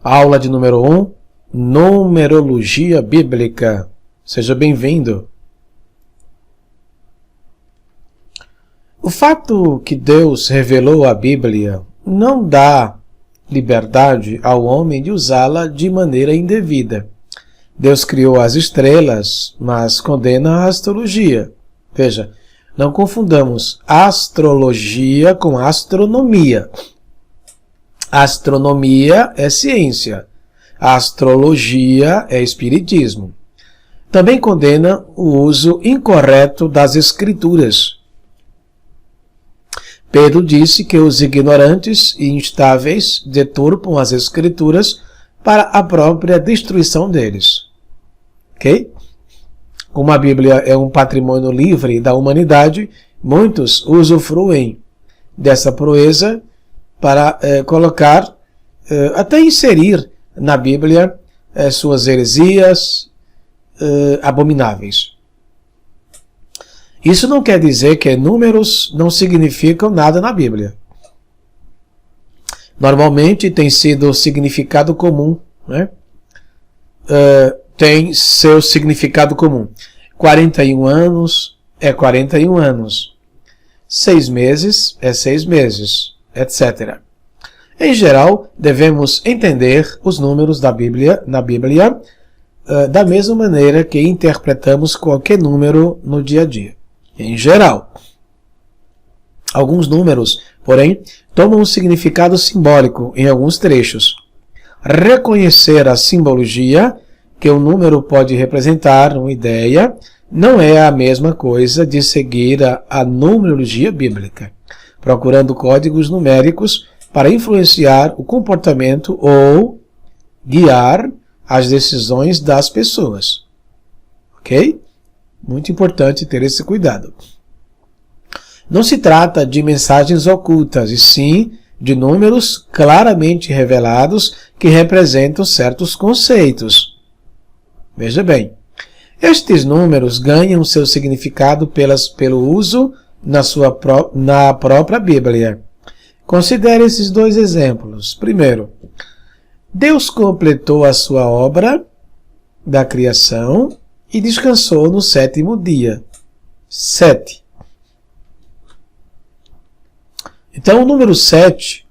Aula de número 1, Numerologia Bíblica. Seja bem-vindo. O fato que Deus revelou a Bíblia não dá liberdade ao homem de usá-la de maneira indevida. Deus criou as estrelas, mas condena a astrologia. Veja, não confundamos astrologia com astronomia. Astronomia é ciência. Astrologia é espiritismo. Também condena o uso incorreto das escrituras. Pedro disse que os ignorantes e instáveis deturpam as escrituras para a própria destruição deles. Ok? Como a Bíblia é um patrimônio livre da humanidade, muitos usufruem dessa proeza para colocar, até inserir na Bíblia suas heresias abomináveis. Isso não quer dizer que números não significam nada na Bíblia. Normalmente tem sido significado comum, né? Tem seu significado comum. 41 anos é 41 anos. 6 meses é 6 meses, etc. Em geral, devemos entender os números na Bíblia da mesma maneira que interpretamos qualquer número no dia a dia. Em geral. Alguns números, porém, tomam um significado simbólico em alguns trechos. Reconhecer a simbologia que um número pode representar uma ideia não é a mesma coisa de seguir a numerologia bíblica, procurando códigos numéricos para influenciar o comportamento ou guiar as decisões das pessoas. Ok? Muito importante ter esse cuidado. Não se trata de mensagens ocultas, e sim de números claramente revelados que representam certos conceitos. Veja bem, estes números ganham seu significado pelo uso na própria Bíblia. Considere esses dois exemplos. Primeiro, Deus completou a sua obra da criação e descansou no 7º dia. 7. Então, o número 7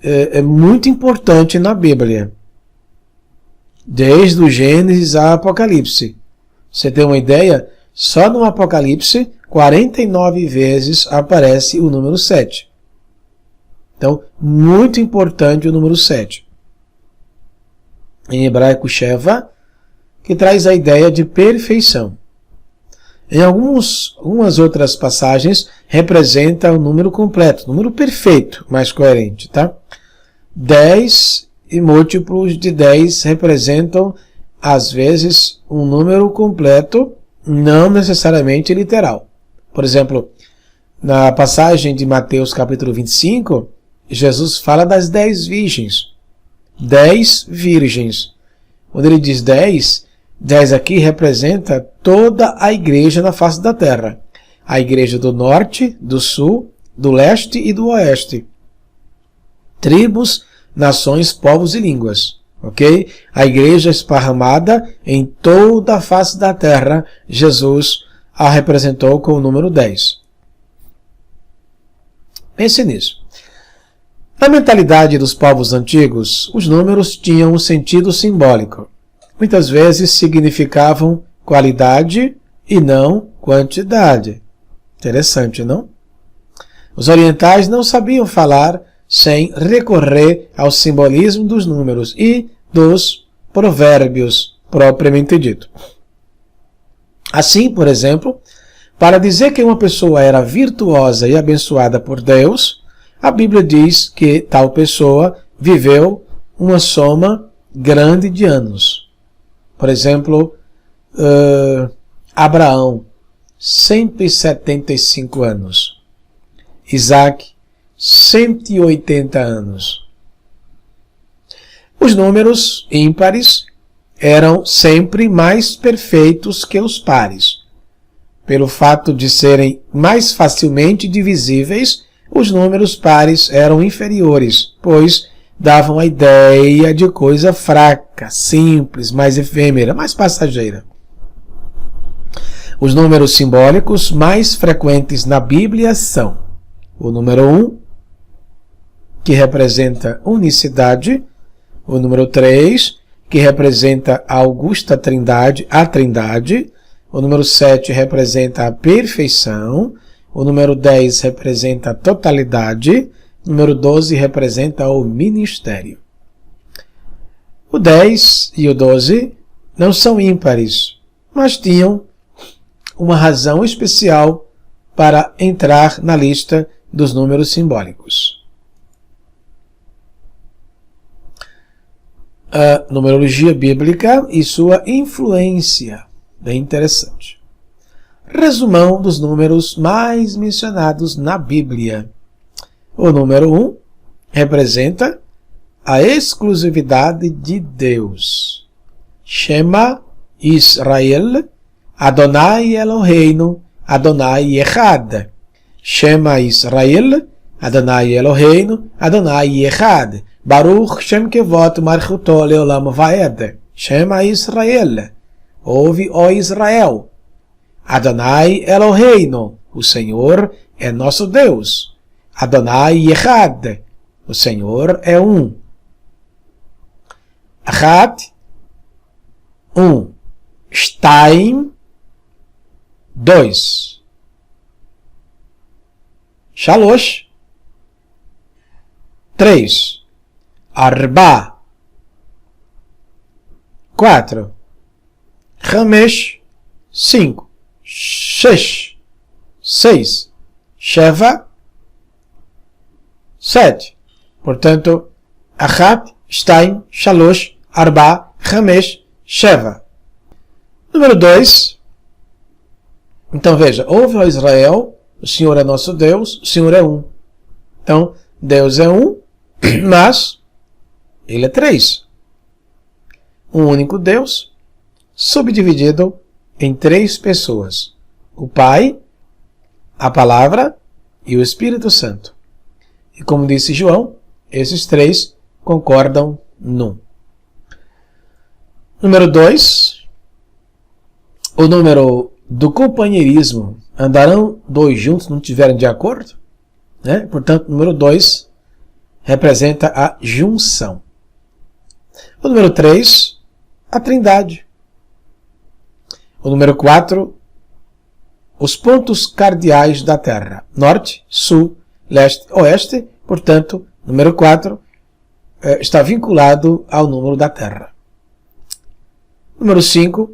é muito importante na Bíblia. Desde o Gênesis a Apocalipse. Você tem uma ideia? Só no Apocalipse, 49 vezes aparece o número 7. Então, muito importante o número 7. Em hebraico, Sheva, que traz a ideia de perfeição. Em algumas outras passagens, representa o número completo, número perfeito, mais coerente, tá? 10 e múltiplos de 10 representam, às vezes, um número completo, não necessariamente literal. Por exemplo, na passagem de Mateus capítulo 25, Jesus fala das 10 virgens. 10 virgens. Quando ele diz 10, 10 aqui representa toda a igreja na face da terra. A igreja do norte, do sul, do leste e do oeste. Tribos, nações, povos e línguas. Ok? A igreja esparramada em toda a face da terra, Jesus a representou com o número 10. Pense nisso. Na mentalidade dos povos antigos, os números tinham um sentido simbólico. Muitas vezes significavam qualidade e não quantidade. Interessante, não? Os orientais não sabiam falar sem recorrer ao simbolismo dos números e dos provérbios, propriamente dito. Assim, por exemplo, para dizer que uma pessoa era virtuosa e abençoada por Deus, a Bíblia diz que tal pessoa viveu uma soma grande de anos. Por exemplo, Abraão, 175 anos. Isaac, 180 anos. Os números ímpares eram sempre mais perfeitos que os pares. Pelo fato de serem mais facilmente divisíveis, os números pares eram inferiores, pois davam a ideia de coisa fraca, simples, mais efêmera, mais passageira. Os números simbólicos mais frequentes na Bíblia são o número 1, que representa unicidade, o número 3, que representa a augusta trindade, a trindade, o número 7 representa a perfeição, o número 10 representa a totalidade, o número 12 representa o ministério. O 10 e o 12 não são ímpares, mas tinham uma razão especial para entrar na lista dos números simbólicos. A numerologia bíblica e sua influência. Bem interessante. Resumão dos números mais mencionados na Bíblia. O número 1 representa a exclusividade de Deus. Shema Israel, Adonai Eloheinu, Adonai Echad. Shema Israel, Adonai Eloheinu, Adonai Echad. Baruch Shem Kevot Malchuto Leolam Vaed. Shema Israel. Ouve, ó Israel. Adonai Eloheinu, o Senhor é nosso Deus. Adonai Echad, o Senhor é um. Echad, um. Shtaim, dois. Shalosh, três. Arba, quatro. Chamesh, cinco. Shesh, seis. Sheva, sete. Portanto, Achat, Shtaim, Shalosh, Arba, Chamesh, Sheva. Número 2. Então veja, ouve, ó Israel, o Senhor é nosso Deus, o Senhor é um. Então, Deus é um, mas Ele é três. Um único Deus, subdividido em três pessoas. O Pai, a Palavra e o Espírito Santo. E como disse João, esses três concordam num. Número 2. O número do companheirismo. Andarão dois juntos, não estiverem de acordo? Né? Portanto, número 2 representa a junção. O número 3, a trindade. O número 4, os pontos cardeais da Terra. Norte, Sul, Leste, Oeste. Portanto, número 4 está vinculado ao número da Terra. Número 5,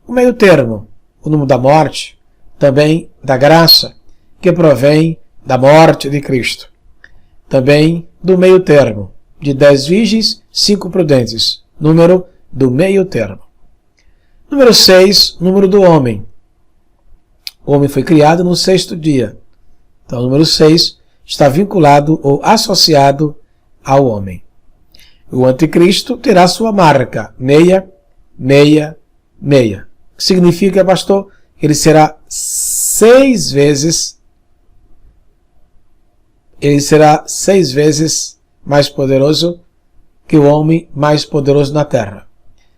o meio termo. O número da morte, também da graça, que provém da morte de Cristo. Também do meio termo, de 10 virgens, 5 prudentes. Número do meio termo. Número 6, número do homem. O homem foi criado no 6º dia. Então, o número 6 está vinculado ou associado ao homem. O anticristo terá sua marca, 666. O que significa, pastor? Ele será 6 vezes mais poderoso que o homem mais poderoso na terra.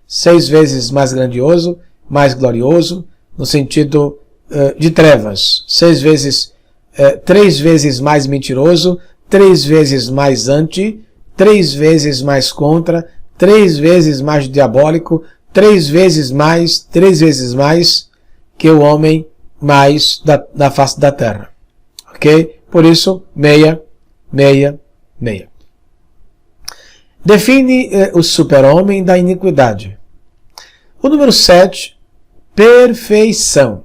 6 vezes mais grandioso, mais glorioso, no sentido de trevas. 3 vezes mais mentiroso, 3 vezes mais 3 vezes mais contra, 3 vezes mais diabólico, 3 vezes mais que o homem mais da face da terra. Ok? Por isso, 666. Define o super-homem da iniquidade. O número 7, perfeição.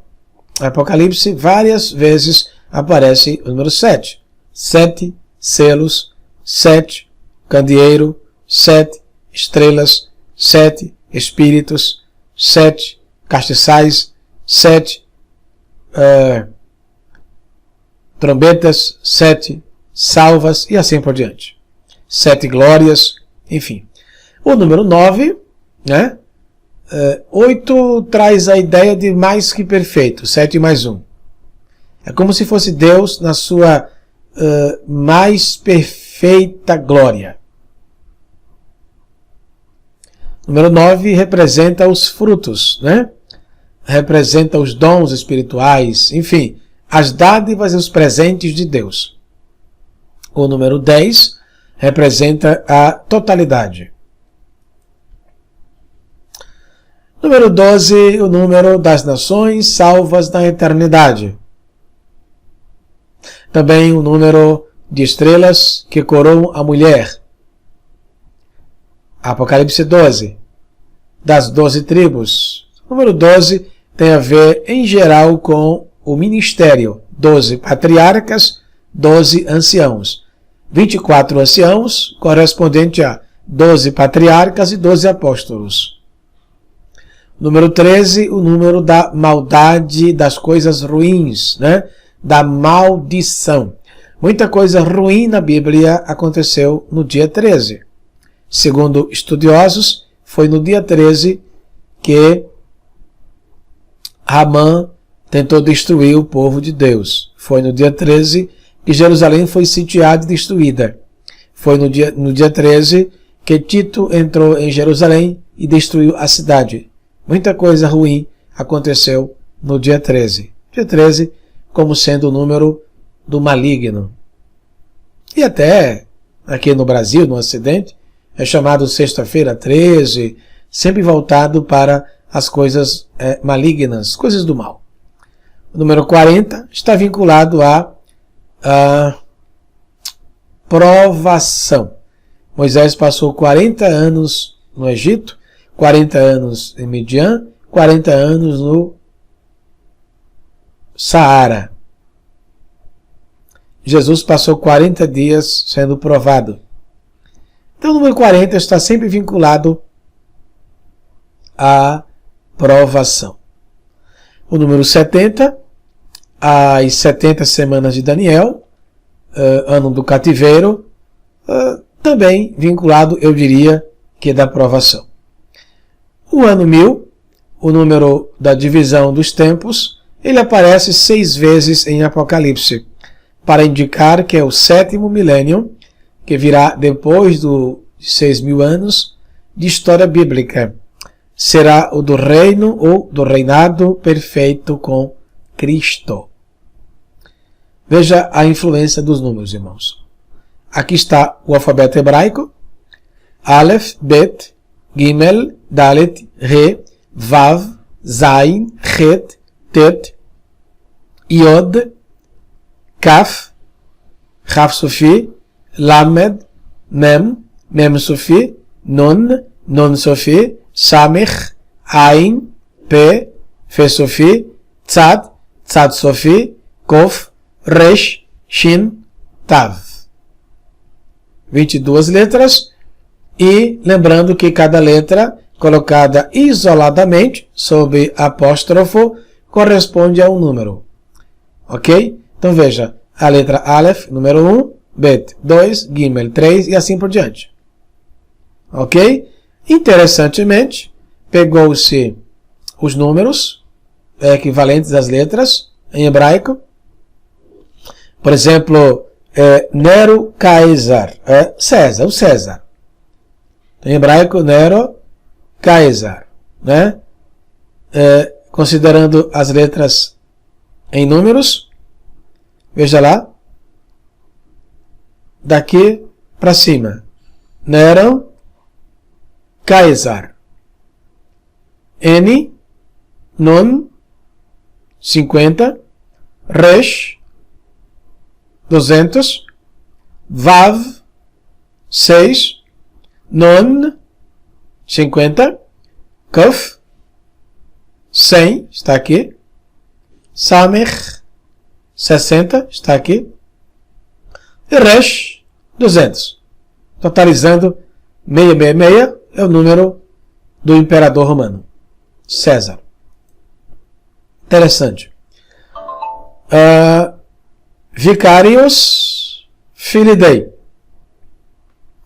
No Apocalipse, várias vezes aparece o número 7. 7 selos, 7 candeeiro, 7 estrelas, 7 espíritos, 7 castiçais, 7 trombetas, 7 salvas e assim por diante. 7 glórias, enfim. O número 9, né? 8 traz a ideia de mais que perfeito, 7 mais 1. É como se fosse Deus na sua mais perfeita glória. Número 9 representa os frutos, né? Representa os dons espirituais, enfim, as dádivas e os presentes de Deus. O número 10 representa a totalidade. Número 12, o número das nações salvas na eternidade. Também o número de estrelas que coroam a mulher. Apocalipse 12, das 12 tribos. O número 12 tem a ver, em geral, com o ministério. 12 patriarcas, 12 anciãos. 24 anciãos, correspondente a 12 patriarcas e 12 apóstolos. Número 13, o número da maldade, das coisas ruins, né? Da maldição. Muita coisa ruim na Bíblia aconteceu no dia 13. Segundo estudiosos, foi no dia 13 que Ramã tentou destruir o povo de Deus. Foi no dia 13 que Jerusalém foi sitiada e destruída. Foi no dia 13 que Tito entrou em Jerusalém e destruiu a cidade. Muita coisa ruim aconteceu no dia 13. Dia 13 como sendo o número do maligno. E até aqui no Brasil, no Ocidente, é chamado Sexta-feira 13, sempre voltado para as coisas malignas, coisas do mal. O número 40 está vinculado à provação. Moisés passou 40 anos no Egito, 40 anos em Midian, 40 anos no Saara. Jesus passou 40 dias sendo provado. Então o número 40 está sempre vinculado à provação. O número 70, as 70 semanas de Daniel, ano do cativeiro, também vinculado, eu diria, que da provação. O ano 1000, o número da divisão dos tempos, ele aparece 6 vezes em Apocalipse, para indicar que é o 7º milênio, que virá depois dos 6.000 anos de história bíblica. Será o do reino ou do reinado perfeito com Cristo. Veja a influência dos números, irmãos. Aqui está o alfabeto hebraico. Aleph, Bet, Gimel, Dalet, Re, Vav, Zain, Het, Tet, Yod, Kaf, Chaf Sofi, Lamed, Mem, Mem Sofi, Nun, Nun Sofi, Samech, Ain, Pe, Fe Sofi, Tzad, Tzad Sofi, Kof, Resh, Shin, Tav. 22 letras, e lembrando que cada letra colocada isoladamente, sob apóstrofo, corresponde a um número. Ok? Então veja, a letra Aleph, número 1, Bet 2, Gimel 3 e assim por diante. Ok? Interessantemente, pegou-se os números equivalentes às letras em hebraico. Por exemplo, Nero Caesar, César, o César. Em hebraico, Nero Caesar, né? Considerando as letras em números, veja lá, daqui para cima, Nero Caesar, N, Nun, 50, Resh, 200, Vav, 6, Nun, 50, Kaf, 100, está aqui, Samech, 60, está aqui, e Resh, 200. Totalizando 666 é o número do imperador romano, César. Interessante. Vicarius Filidei.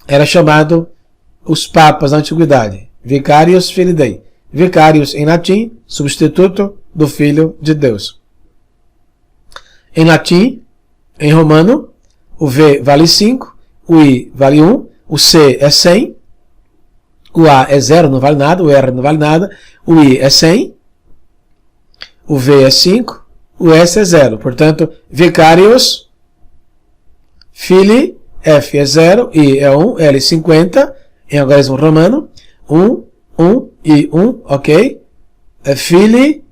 Era chamado os papas da antiguidade. Vicarius Filidei. Vicarius em latim, substituto do Filho de Deus. Em latim, em romano, o V vale 5, o I vale 1, o C é 100, o A é 0, não vale nada, o R não vale nada, o I é 100, o V é 5, o S é 0. Portanto, vicarius filii, F é 0, I é 1, L 50, em algarismo romano, 1, 1 e 1, ok? Filii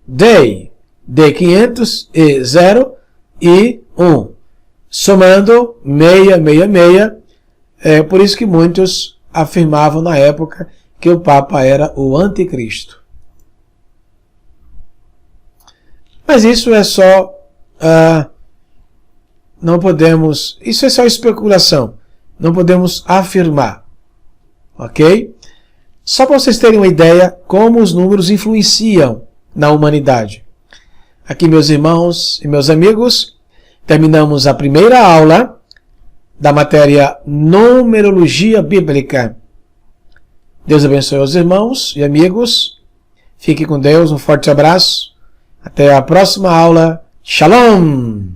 Dei, D 500, E 0 e 1. Somando 666, é por isso que muitos afirmavam na época que o Papa era o anticristo. Mas isso é só... não podemos... Isso é só especulação. Não podemos afirmar. Ok? Só para vocês terem uma ideia como os números influenciam na humanidade. Aqui, meus irmãos e meus amigos, terminamos a primeira aula da matéria Numerologia Bíblica. Deus abençoe os irmãos e amigos. Fique com Deus, um forte abraço. Até a próxima aula. Shalom!